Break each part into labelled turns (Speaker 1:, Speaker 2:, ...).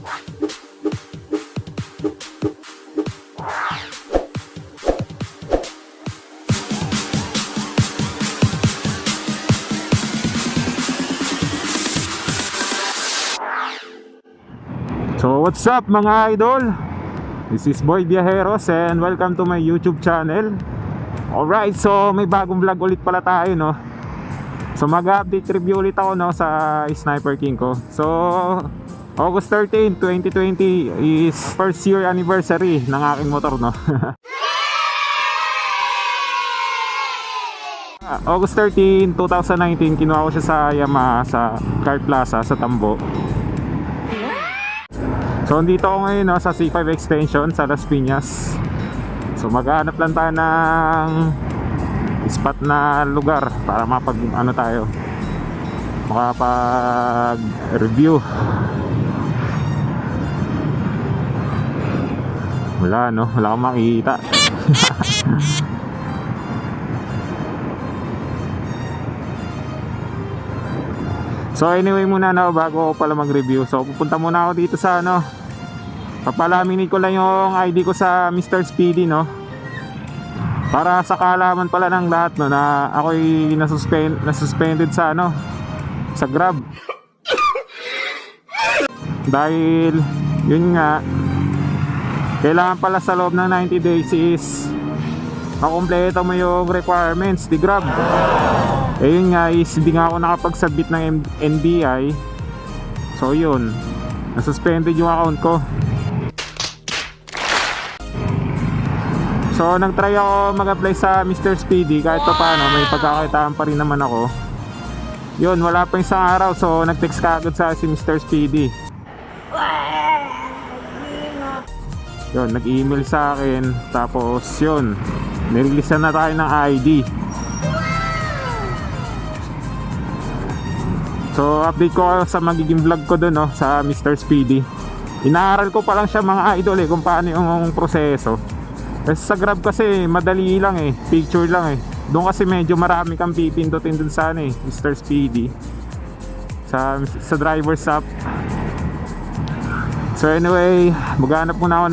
Speaker 1: So what's up mga idol? This is Boy Viajeros and welcome to my YouTube channel. Alright, so may bagong vlog ulit pala tayo, no? So mag-update review ulit ako, no, sa Sniper King ko. So August 13, 2020 is first year anniversary ng aking motor, no? August 13, 2019 kinuha ko siya sa Yamaha sa Car Plaza sa Tambo. So dito ako ngayon, no, sa C5 extension sa Las Piñas. So maghanap lang tayo ng spot na lugar para mapag tayo, makapag review. Wala, no, wala akong makita. So anyway muna, no, bago ako pala mag-review, so pupunta muna ako dito sa papalaminate ko lang yung ID ko sa Mr. Speedy, no, para sa kaalaman pala ng lahat, no, na ako'y nasuspended sa sa Grab. Dahil yun nga, kailangan pala sa loob ng 90 days is makumpleto mo yung requirements ni Grab. Eh yun nga is hindi nga ako nakapag-submit ng NBI. So yun, nasuspended yung account ko. So nag-try ako mag-apply sa Mr. Speedy kahit pa paano, may pagkakakitaan pa rin naman ako. Yun, wala pa isang araw, so nag-text ka agad sa si Mr. Speedy. Yun, nag-email sa akin. Tapos yun, nirelease na tayo ng ID. So update ko kayo sa magiging vlog ko doon, no, sa Mr. Speedy. Inaaral ko pa lang siya mga idol, kung paano yung proseso. Kasi sa Grab kasi madali lang, picture lang. Doon kasi medyo marami kang pipindutin dun sa Mr. Speedy, sa driver's app. So anyway, maghanap muna ako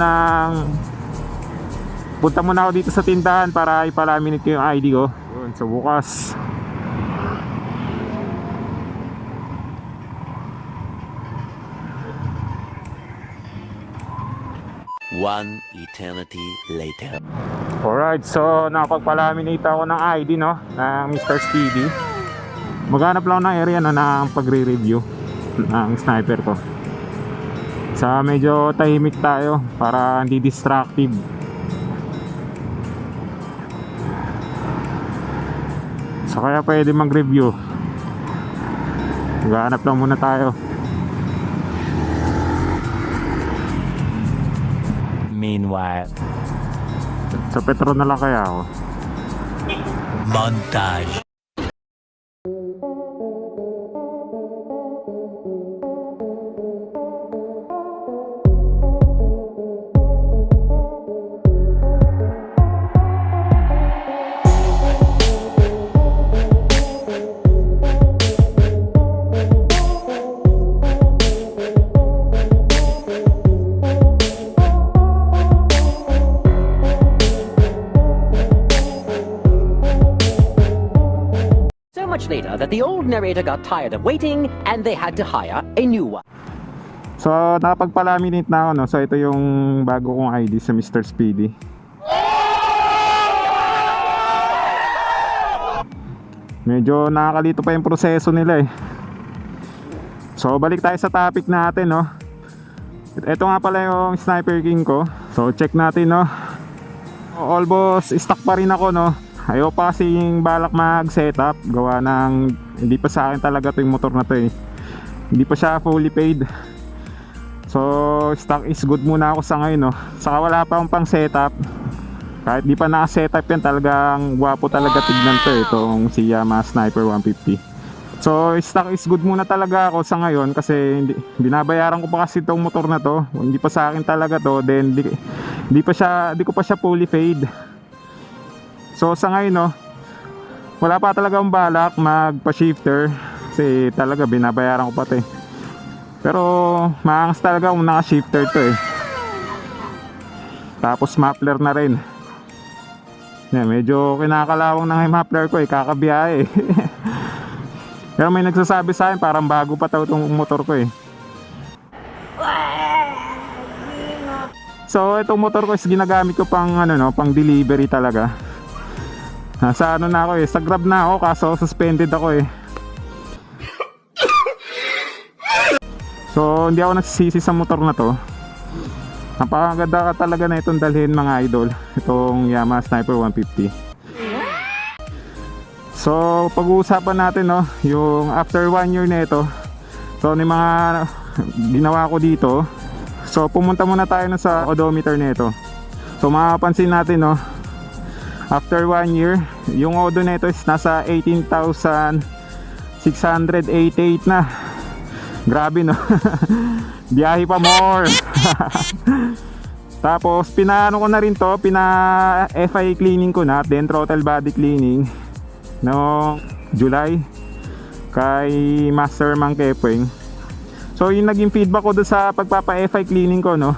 Speaker 1: punta muna ako dito sa tindahan para ipalaminate ko yung ID ko. Yun, so bukas.
Speaker 2: One eternity later.
Speaker 1: Alright, so nakapagpalaminate ako ng ID, no, ng Mr. Speedy. Maghanap lang ng area, no, ng pagre-review ng sniper ko. Sa medyo tahimik tayo para hindi distractive. So kaya pwede mag-review. Maghanap lang muna tayo.
Speaker 2: Meanwhile,
Speaker 1: Sa Petro na lang kaya ako.
Speaker 2: montage.
Speaker 3: Later that the old narrator got tired of waiting and they had to hire a new one.
Speaker 1: So nakapagpalaminate na ako, no? So ito yung bago kong ID sa Mr. Speedy. Medyo nakakalito pa yung proseso nila, So balik tayo sa topic natin, no? Ito nga pala yung Sniper King ko. So check natin, no? Almost stuck pa rin ako, no? Ayaw pa kasi yung balak mag-setup. Gawa ng hindi pa sa akin talaga to yung motor na to, Hindi pa siya fully paid. So stock is good muna ako sa ngayon, no? Saka wala pa akong pang setup. Kahit di pa naka-setup yan, talagang gwapo talaga tignan to, itong si Yamaha Sniper 150. So stock is good muna talaga ako sa ngayon kasi binabayaran ko pa kasi itong motor na to. Hindi pa sa akin talaga to. Then di ko pa siya fully paid. So sa ngayon, no, wala pa talagang balak magpa-shifter kasi talaga binabayaran ko pa 'to. Pero maangas talaga kung naka-shifter to eh. Tapos muffler na rin. Yan, medyo kinakalawang na yung muffler ko eh, kakabiyahe eh. Pero may nagsasabi sa akin parang bago pa daw itong motor ko eh. So itong motor ko is ginagamit ko pang ano no, pang delivery talaga. Nasa ano na ako eh, sa Grab na ako kaso suspended ako eh. So hindi ako nagsisisi sa motor na to. Napakaganda ka talaga na itong dalhin mga idol. Itong Yamaha Sniper 150. So pag-uusapan natin no, yung after 1 year na ito. So ano yung mga ginawa ko dito. So pumunta muna tayo na sa odometer na ito. So mapapansin natin no, after 1 year, yung odo na ito is nasa 18,688 na. Grabe no. Biyahe pa more. Tapos pinaano ko na rin to, pina FI cleaning ko na, then throttle body cleaning noong July kay Master Mang Kepweng. So yung naging feedback ko doon sa pagpapa-FI cleaning ko no,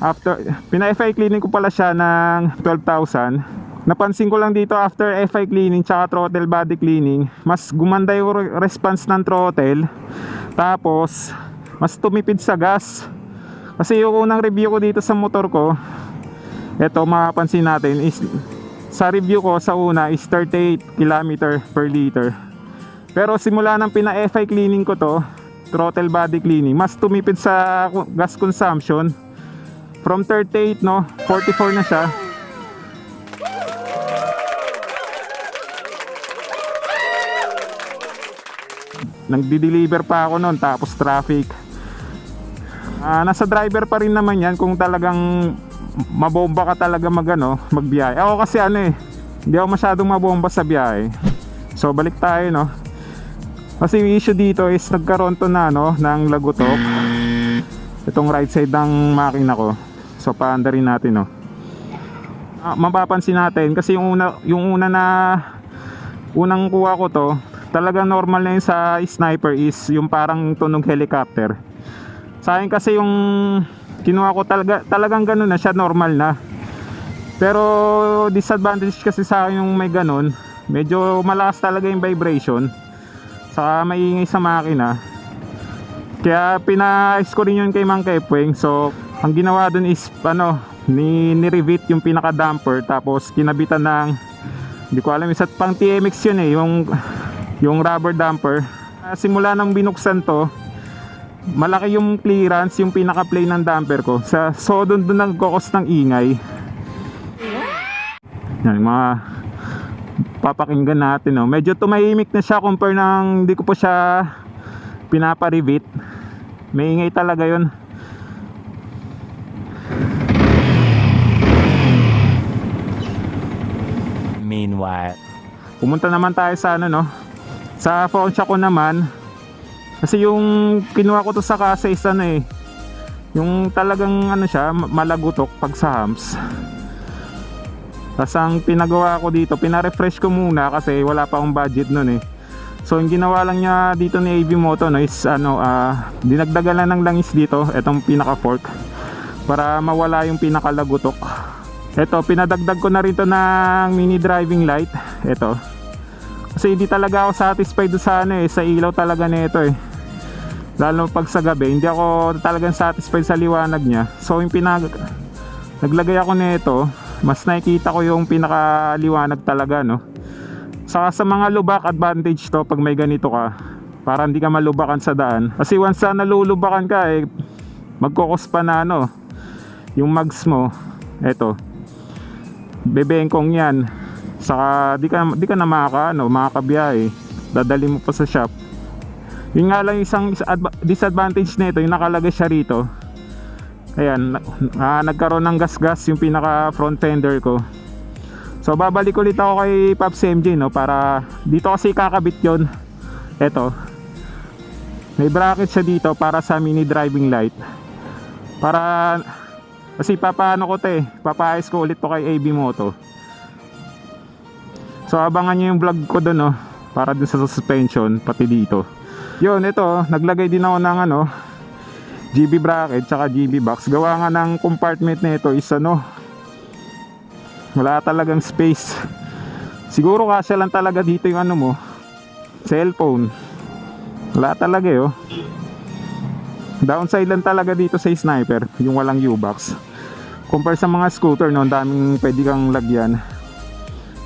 Speaker 1: after pina-FI cleaning ko pala siya ng 12,000. Napansin ko lang dito after FI cleaning tsaka throttle body cleaning, mas gumanda yung response ng throttle. Tapos mas tumipid sa gas. Kasi yung unang review ko dito sa motor ko, eto mapapansin natin is sa review ko sa una is 38 km per liter. Pero simula ng pina-FI cleaning ko to, throttle body cleaning, mas tumipid sa gas consumption. From 38 no, 44 na siya. Nagdi-deliver pa ako noon tapos traffic. Nasa driver pa rin naman yan kung talagang mabomba ka talaga magbiyahe. Ako kasi hindi ako masyadong mabomba sa biyahe. So balik tayo no. Kasi yung issue dito is nagkaroon to na ng lagutok. Itong right side ng makina ko. So paanda rin natin no. Mapapansin natin kasi yung unang kuha ko to, talagang normal na yun sa Sniper is yung parang tunog helicopter. Sa akin kasi yung kinuha ko talagang ganun na siya, normal na. Pero disadvantage kasi sa akin yung may ganun, medyo malakas talaga yung vibration, saka maingay sa makina. Kaya pinais ko rin yun kay Mang Kepweng. So ang ginawa dun is ni-revet yung pinaka damper, tapos kinabitan ng, hindi ko alam, isa pang TMX yun eh, yung rubber damper. Simula nang binuksan to, malaki yung clearance, yung pinaka plane ng damper ko. So doon nagkokos ng ingay. Yan, mga papakinggan natin no. Medyo tumahimik na siya compare ng hindi ko po siya pinapa-revet. May ingay talaga yun.
Speaker 2: Meanwhile,
Speaker 1: Pumunta naman tayo sa sa phone shop ko naman. Kasi yung kinuha ko to sa kasa is yung talagang siya, malagutok pag sa hams. Tapos ang pinagawa ko dito, pina-refresh ko muna kasi wala pa akong budget nun eh. So yung ginawa lang niya dito ni AB Moto is dinagdagan lang ng langis dito, etong pinaka fork, para mawala yung pinakalagutok. Eto, pinadagdag ko na rin to ng mini driving light. Eto, kasi hindi talaga ako satisfied sa sa ilaw talaga nito eh. Lalo pag sa gabi, hindi ako talagang satisfied sa liwanag niya. So yung naglagay ako nito, mas nakikita ko yung pinakaliwanag talaga no. Saka sa mga lubak, advantage to pag may ganito ka, para hindi ka malubakan sa daan. Kasi once na nalulubakan ka magkokos pa na yung mags mo. Eto, bebengkong yan. Saka di ka na makakabiyahe. Dadali mo pa sa shop. Yung nga lang isang disadvantage nito, yung nakalagay siya rito. Ayan, nagkaroon ng gas-gas yung pinaka front fender ko. So babalik ulit ako kay Pops MJ para dito kasi kakabit yon. Eto, may bracket siya dito para sa mini driving light. Para kasi papaano ko papaayos ko ulit to kay AB Moto. So abangan nyo yung vlog ko doon para dun sa suspension pati dito. Yun, ito, naglagay din ako ng ano, GB bracket tsaka GB box. Gawa nga ng compartment na ito is ano, wala talagang space. Siguro kasya lang talaga dito yung ano mo, cellphone. Wala talaga oh. Downside lang talaga dito sa sniper, yung walang U-box. Compare sa mga scooter, no, daming pwede kang lagyan.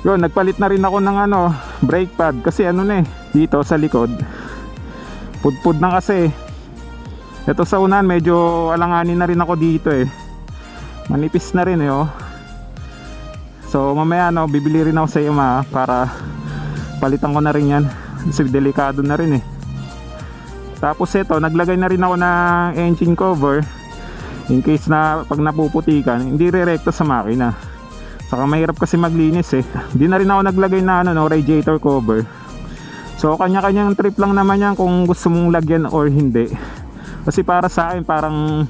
Speaker 1: Yun, nagpalit na rin ako ng ano, brake pad. Kasi ano na eh, dito sa likod pudpud na kasi. Ito sa unan, medyo alanganin na rin ako dito eh. Manipis na rin eh oh. So mamaya no, bibili rin ako sa iyo para palitan ko na rin yan. Kasi delikado na rin eh. Tapos ito, naglagay na rin ako ng engine cover. In case na pag napuputikan, hindi re-recto sa makina. Saka mahirap kasi maglinis eh. Hindi na rin ako naglagay na ano, no, radiator cover. So kanya-kanyang trip lang naman yan kung gusto mong lagyan or hindi. Kasi para sa akin parang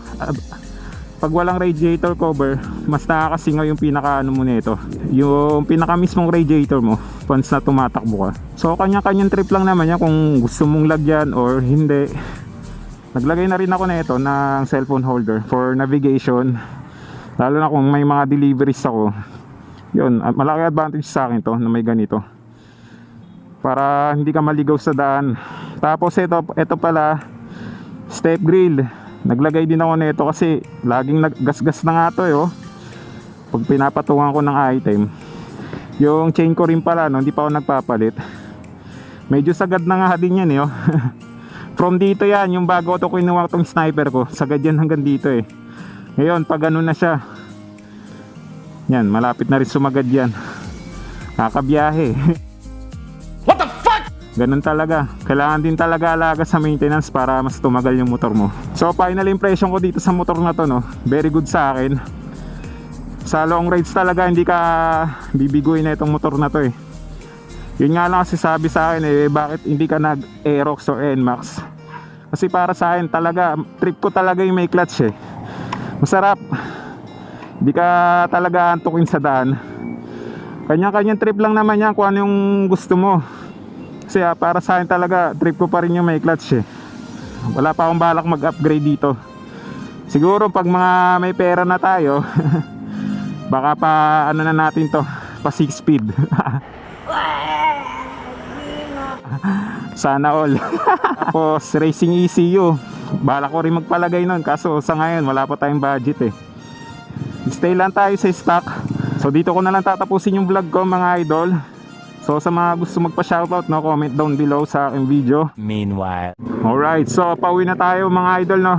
Speaker 1: pag walang radiator cover, mas nakakasingaw yung pinaka ano mo nito. Yung pinaka mismong radiator mo once na tumatakbo ka. So kanya-kanyang trip lang naman yan kung gusto mong lagyan or hindi. Naglagay na rin ako na ito ng cellphone holder for navigation. Lalo na kung may mga deliveries ako. Yun, malaki advantage sa akin to na may ganito. Para hindi ka maligaw sa daan. Tapos ito pala, step grill. Naglagay din ako nito kasi laging naggasgas na nga to eh oh. Pag pinapatungan ko ng item. Yung chain ko rin pala no, hindi pa ako nagpapalit. Medyo sagad na nga din yan eh oh. From dito yan, yung bago ko kinuha tong sniper ko, sagad yan hanggang dito eh. Ngayon pag ano na siya, yan, malapit na rin sumagad yan. Kakabiyahe. Ganun talaga. Kailangan din talaga alaga sa maintenance para mas tumagal yung motor mo. So final impression ko dito sa motor na to no, very good sa akin. Sa long rides talaga hindi ka bibiguin na itong motor na to eh. Yun nga lang kasi sabi sa akin eh, bakit hindi ka nag Aerox or NMAX. Kasi para sa akin talaga, trip ko talaga yung may clutch eh. Masarap. Hindi ka talaga antukin sa daan. Kanya-kanyang trip lang naman yan kung ano yung gusto mo. Kasi para sa akin talaga, trip ko pa rin yung may clutch eh. Wala pa akong balak mag-upgrade dito. Siguro pag mga may pera na tayo, baka pa ano na natin to, pa 6 speed. Sana all. Tapos racing ECU, balak ko rin magpalagay nun. Kaso sa ngayon wala pa tayong budget eh. Stay lang tayo sa stock. So dito ko na lang tatapusin yung vlog ko mga idol. So sa mga gusto magpa-shoutout no, comment down below sa aking video.
Speaker 2: Meanwhile.
Speaker 1: Alright, so pauwi na tayo mga idol no.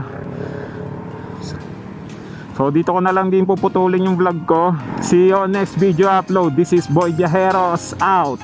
Speaker 1: So dito ko na lang din puputulin yung vlog ko. See you on next video upload. This is Boy Viajeros out.